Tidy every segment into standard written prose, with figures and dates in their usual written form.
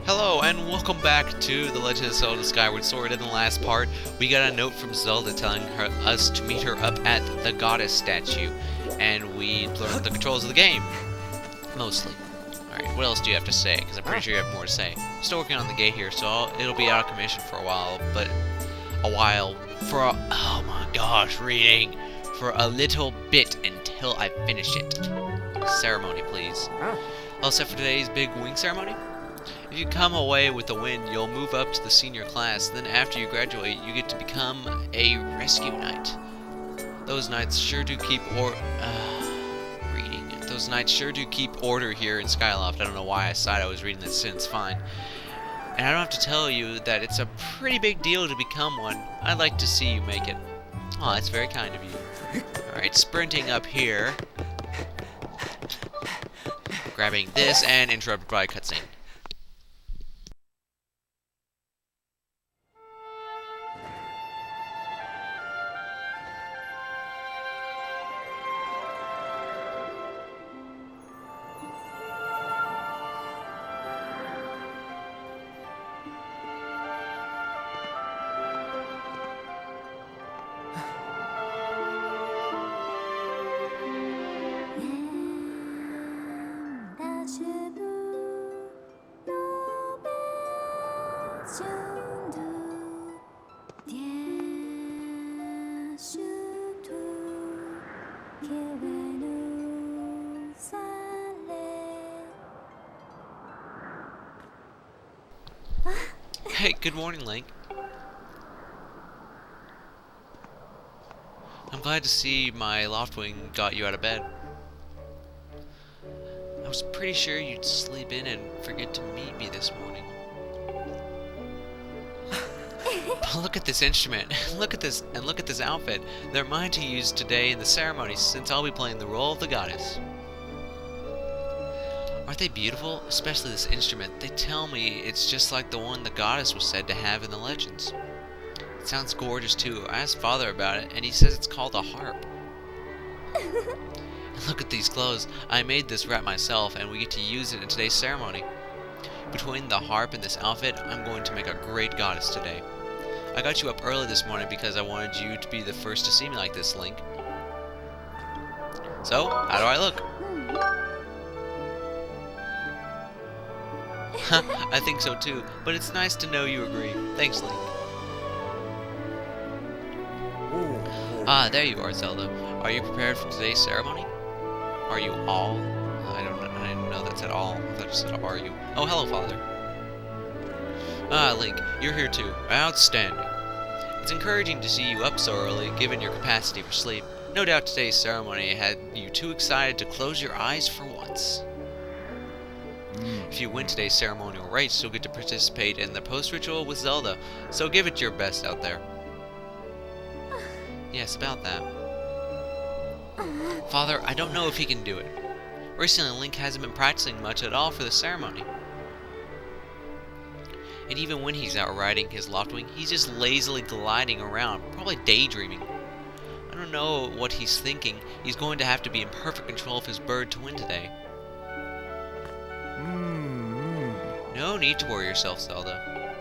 Hello and welcome back to The Legend of Zelda Skyward Sword. In the last part, we got a note from Zelda telling us to meet her up at the goddess statue, and we learned the controls of the game. Mostly. Alright, what else do you have to say? Because I'm pretty sure you have more to say. Still working on the gate here, so it'll be out of commission for a while, oh my gosh, reading! For a little bit until I finish it. Ceremony, please. All set for today's big wing ceremony? If you come away with a win, you'll move up to the senior class. Then after you graduate, you get to become a rescue knight. Those knights sure do keep Those knights sure do keep order here in Skyloft. I don't know why I sighed. I was reading this sentence fine. And I don't have to tell you that it's a pretty big deal to become one. I'd like to see you make it. Oh, that's very kind of you. Alright, sprinting up here. Grabbing this and interrupted by a cutscene. Hey, good morning, Link. I'm glad to see my Loftwing got you out of bed. I was pretty sure you'd sleep in and forget to meet me this morning. But look at this instrument. Look at this outfit. They're mine to use today in the ceremony, since I'll be playing the role of the goddess. Aren't they beautiful? Especially this instrument. They tell me it's just like the one the goddess was said to have in the legends. It sounds gorgeous too. I asked Father about it, and he says it's called a harp. And look at these clothes. I made this wrap myself, and we get to use it in today's ceremony. Between the harp and this outfit, I'm going to make a great goddess today. I got you up early this morning because I wanted you to be the first to see me like this, Link. So, how do I look? I think so too, but it's nice to know you agree. Thanks, Link. Ah, there you are, Zelda. Are you prepared for today's ceremony? Are you all? I didn't know that said all. I thought it said are you. Oh, hello, Father. Ah, Link, you're here too. Outstanding. It's encouraging to see you up so early, given your capacity for sleep. No doubt today's ceremony had you too excited to close your eyes for once. If you win today's ceremonial race, you'll get to participate in the post-ritual with Zelda, so give it your best out there. Yes, about that. Father, I don't know if he can do it. Recently, Link hasn't been practicing much at all for the ceremony. And even when he's out riding his Loftwing, he's just lazily gliding around, probably daydreaming. I don't know what he's thinking. He's going to have to be in perfect control of his bird to win today. No need to worry yourself, Zelda.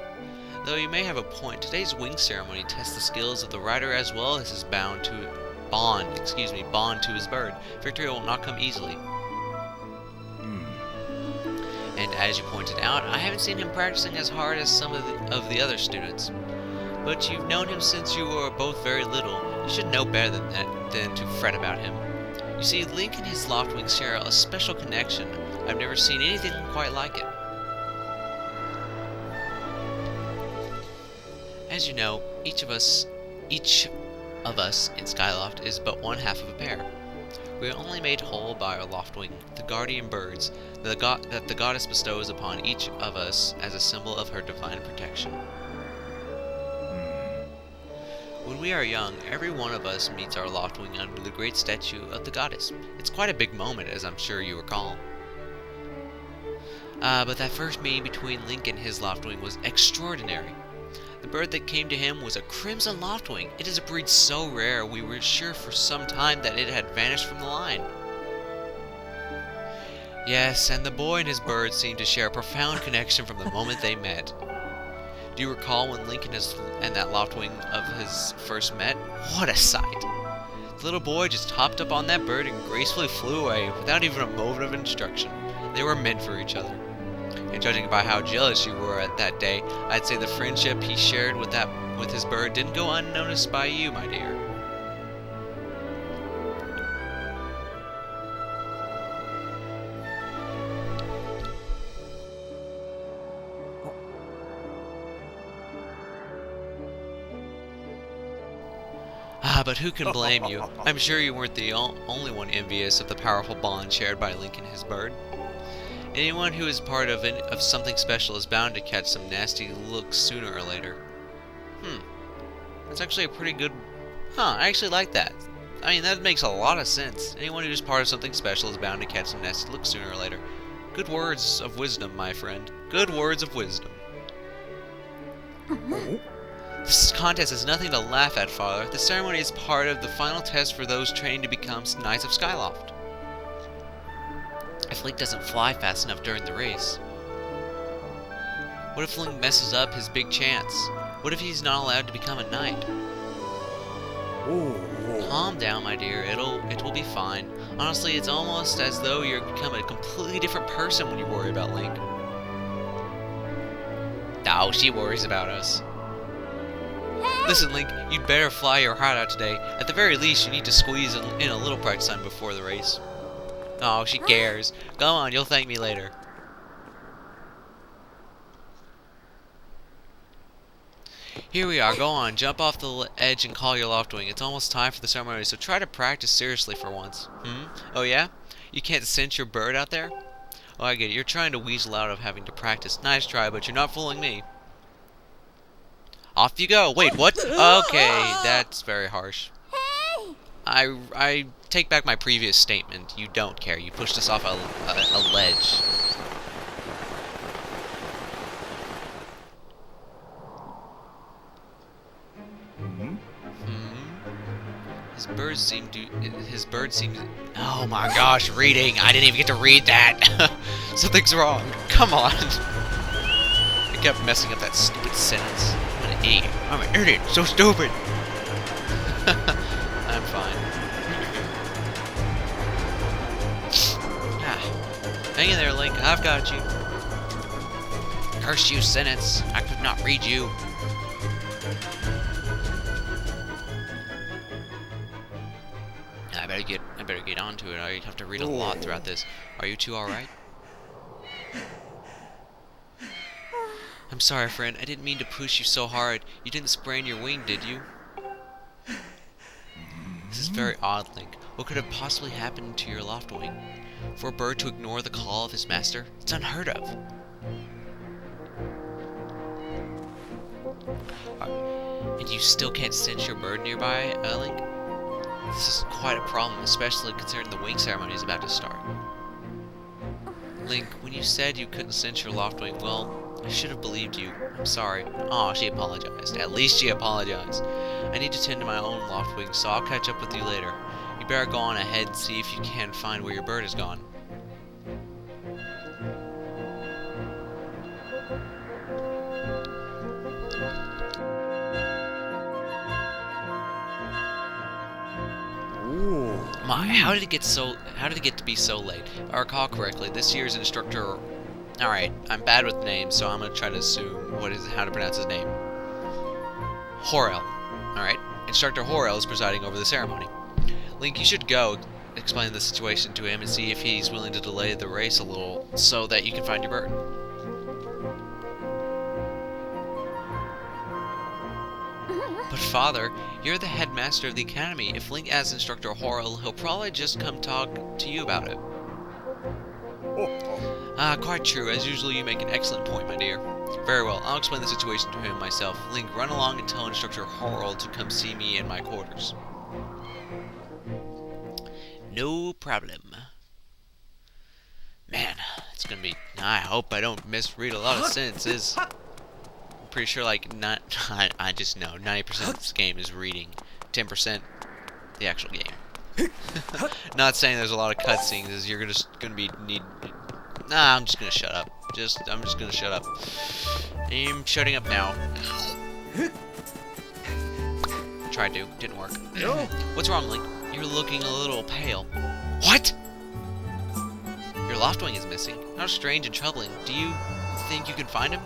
Though you may have a point, today's wing ceremony tests the skills of the rider as well as his bond to his bird. Victory will not come easily. And as you pointed out, I haven't seen him practicing as hard as some of the other students. But you've known him since you were both very little. You should know better than to fret about him. You see, Link and his Loftwing share a special connection. I've never seen anything quite like it. As you know, each of us in Skyloft is but one half of a pair. We are only made whole by our Loftwing, the guardian birds, that the goddess bestows upon each of us as a symbol of her divine protection. When we are young, every one of us meets our Loftwing under the great statue of the goddess. It's quite a big moment, as I'm sure you recall. But that first meeting between Link and his Loftwing was extraordinary. The bird that came to him was a crimson Loftwing. It is a breed so rare we were sure for some time that it had vanished from the line. Yes, and the boy and his bird seemed to share a profound connection from the moment they met. Do you recall when Link and that Loftwing of his first met? What a sight! The little boy just hopped up on that bird and gracefully flew away without even a moment of instruction. They were meant for each other. And judging by how jealous you were at that day, I'd say the friendship he shared with his bird didn't go unnoticed by you, my dear. But who can blame you? I'm sure you weren't the only one envious of the powerful bond shared by Link and his bird. Anyone who is part of something special is bound to catch some nasty looks sooner or later. That's actually a pretty good... I actually like that. I mean, that makes a lot of sense. Anyone who is part of something special is bound to catch some nasty looks sooner or later. Good words of wisdom, my friend. Good words of wisdom. This contest is nothing to laugh at, Father. The ceremony is part of the final test for those trained to become Knights of Skyloft. If Link doesn't fly fast enough during the race? What if Link messes up his big chance? What if he's not allowed to become a knight? Calm down, my dear. It will be fine. Honestly, it's almost as though you're becoming a completely different person when you worry about Link. Oh, she worries about us. Listen, Link, you'd better fly your heart out today. At the very least, you need to squeeze in a little practice time before the race. Oh, she cares. Go on, you'll thank me later. Here we are, go on, jump off the edge and call your Loftwing. It's almost time for the ceremony, so try to practice seriously for once. Oh yeah? You can't sense your bird out there? Oh, I get it. You're trying to weasel out of having to practice. Nice try, but you're not fooling me. Off you go. Wait, what? Okay, that's very harsh. I take back my previous statement. You don't care. You pushed us off a ledge. His bird seemed to... Oh my gosh, reading! I didn't even get to read that! Something's wrong. Come on! I kept messing up that stupid sentence. I'm an idiot. I'm an idiot. So stupid! I'm fine. Hang in there, Link. I've got you. Curse you, sentence. I could not read you. I better get onto it. I have to read a lot throughout this. Are you two alright? I'm sorry, friend. I didn't mean to push you so hard. You didn't sprain your wing, did you? This is very odd, Link. What could have possibly happened to your Loftwing? For a bird to ignore the call of his master? It's unheard of. And you still can't sense your bird nearby, Link? This is quite a problem, especially considering the wing ceremony is about to start. Link, when you said you couldn't sense your Loftwing, well, I should have believed you. I'm sorry. Aw, she apologized. At least she apologized. I need to tend to my own Loftwing, so I'll catch up with you later. You better go on ahead and see if you can find where your bird is gone. My, how did it get to be so late? If I recall correctly, this year's instructor... Alright, I'm bad with names, so I'm gonna try to assume how to pronounce his name. Horel. Alright, Instructor Horel is presiding over the ceremony. Link, you should go explain the situation to him and see if he's willing to delay the race a little so that you can find your bird. But Father, you're the headmaster of the academy. If Link asks Instructor Horel, he'll probably just come talk to you about it. Quite true. As usual, you make an excellent point, my dear. Very well, I'll explain the situation to him myself. Link, run along and tell Instructor Horel to come see me in my quarters. No problem. Man, it's gonna be... I hope I don't misread a lot of sentences. Pretty sure, like, I just know 90% of this game is reading, 10% the actual game. Not saying there's a lot of cutscenes, as you're just gonna need Nah, I'm just gonna shut up. I'm just gonna shut up. I'm shutting up now. Tried to, didn't work. What's wrong, Link? You're looking a little pale. What? Your Loftwing is missing. How strange and troubling. Do you think you can find him?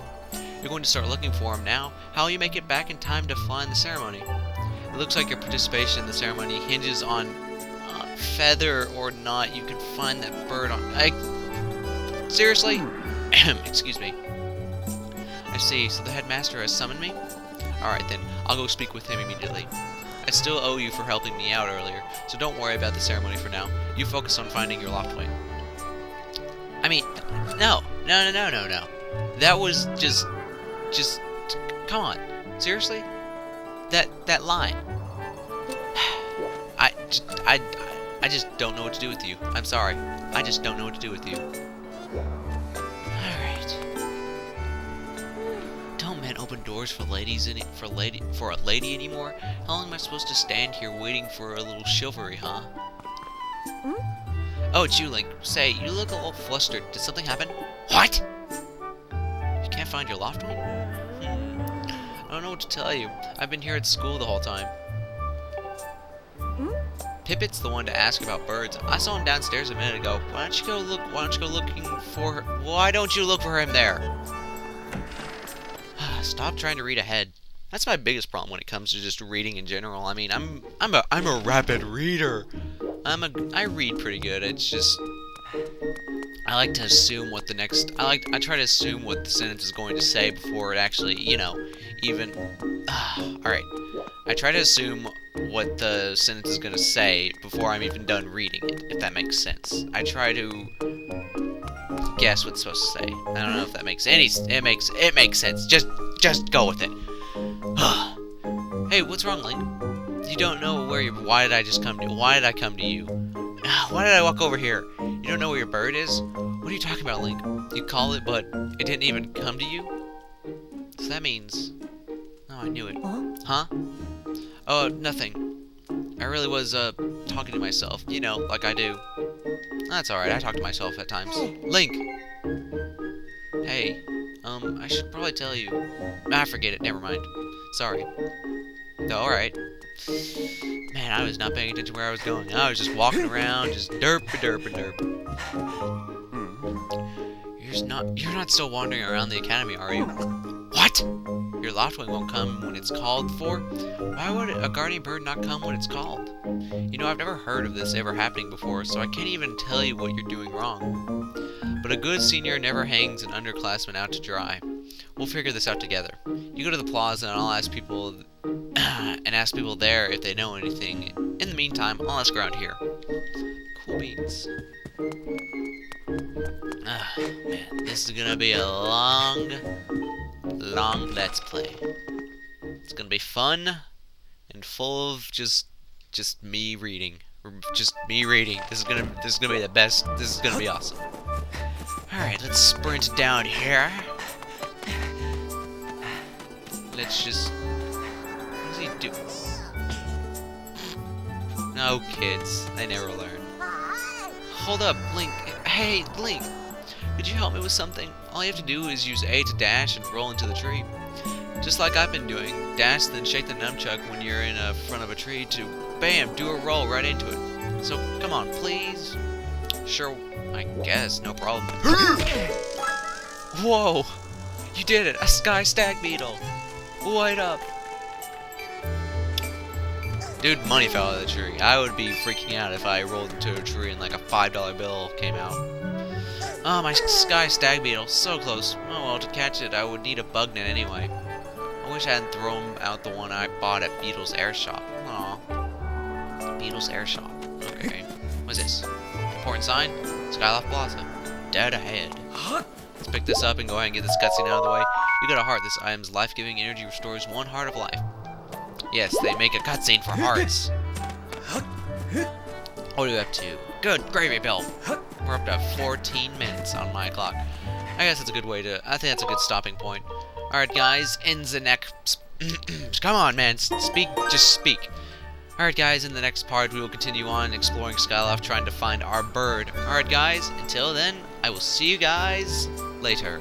You're going to start looking for him now. How will you make it back in time to fly in the ceremony? It looks like your participation in the ceremony hinges on whether or not you can find that bird on... Seriously? Excuse me. I see. So the headmaster has summoned me? Alright then, I'll go speak with him immediately. I still owe you for helping me out earlier, so don't worry about the ceremony for now. You focus on finding your Loftwing. I mean, no. That was just, come on. Seriously? That line. I just don't know what to do with you. I'm sorry. I just don't know what to do with you. Alright. Don't men open doors for ladies for a lady anymore? How long am I supposed to stand here waiting for a little chivalry, huh? Oh, it's you, Link. Say, you look a little flustered. Did something happen? What? You can't find your Loftwing? I don't know what to tell you. I've been here at school the whole time. Pippet's the one to ask about birds. I saw him downstairs a minute ago. Why don't you go looking for her? Why don't you look for him there? Stop trying to read ahead. That's my biggest problem when it comes to just reading in general. I mean, I'm a rapid reader. I read pretty good. It's just I like to assume what the next I try to assume what the sentence is going to say before it actually, you know, even alright. I try to assume what the sentence is going to say before I'm even done reading it, if that makes sense. I try to guess what it's supposed to say. I don't know if that makes any it makes sense. Just go with it. Hey, what's wrong, Link? You don't know where your why did I come to you? Why did I walk over here? You don't know where your bird is? What are you talking about, Link? You call it, but it didn't even come to you? So that means... Oh, I knew it. Huh? Oh, nothing. I really was, talking to myself. You know, like I do. That's alright, I talk to myself at times. Link! Hey, I should probably tell you. Forget it, never mind. Sorry. Alright. Man, I was not paying attention where I was going. I was just walking around, just derp. You're not still wandering around the academy, are you? What? Your Loftwing won't come when it's called for? Why would a guardian bird not come when it's called? You know, I've never heard of this ever happening before, so I can't even tell you what you're doing wrong. But a good senior never hangs an underclassman out to dry. We'll figure this out together. You go to the plaza and I'll ask people there if they know anything. In the meantime, I'll ask around here. Cool beans. Man, this is gonna be a long Let's Play. It's gonna be fun and full of just me reading. Just me reading. This is gonna be the best. This is gonna be awesome. Alright, let's sprint down here. Let's just... What does he do? No, kids. They never learn. Hold up, Link. Hey, Link. Could you help me with something? All you have to do is use A to dash and roll into the tree. Just like I've been doing. Dash, then shake the nunchuck when you're in front of a tree to, bam, do a roll right into it. So, come on, please. Sure, I guess, no problem. Whoa! You did it! A sky stag beetle! Light up! Dude, money fell out of the tree. I would be freaking out if I rolled into a tree and like a $5 bill came out. Oh, my sky stag beetle. So close. Oh well, to catch it, I would need a bug net anyway. I wish I hadn't thrown out the one I bought at Beetle's Air Shop. Aw. Beetle's Air Shop. Okay. What's this? Important sign? Skyloft Plaza. Dead ahead. Let's pick this up and go ahead and get this cutscene out of the way. You got a heart. This item's life-giving energy restores one heart of life. Yes, they make a cutscene for hearts. What are we up to? Good gravy, Bill. We're up to 14 minutes on my clock. I guess that's a good way to... I think that's a good stopping point. Alright, guys. In the next... Come on, man. Speak. Just speak. Alright, guys. In the next part, we will continue on exploring Skyloft, trying to find our bird. Alright, guys. Until then, I will see you guys later.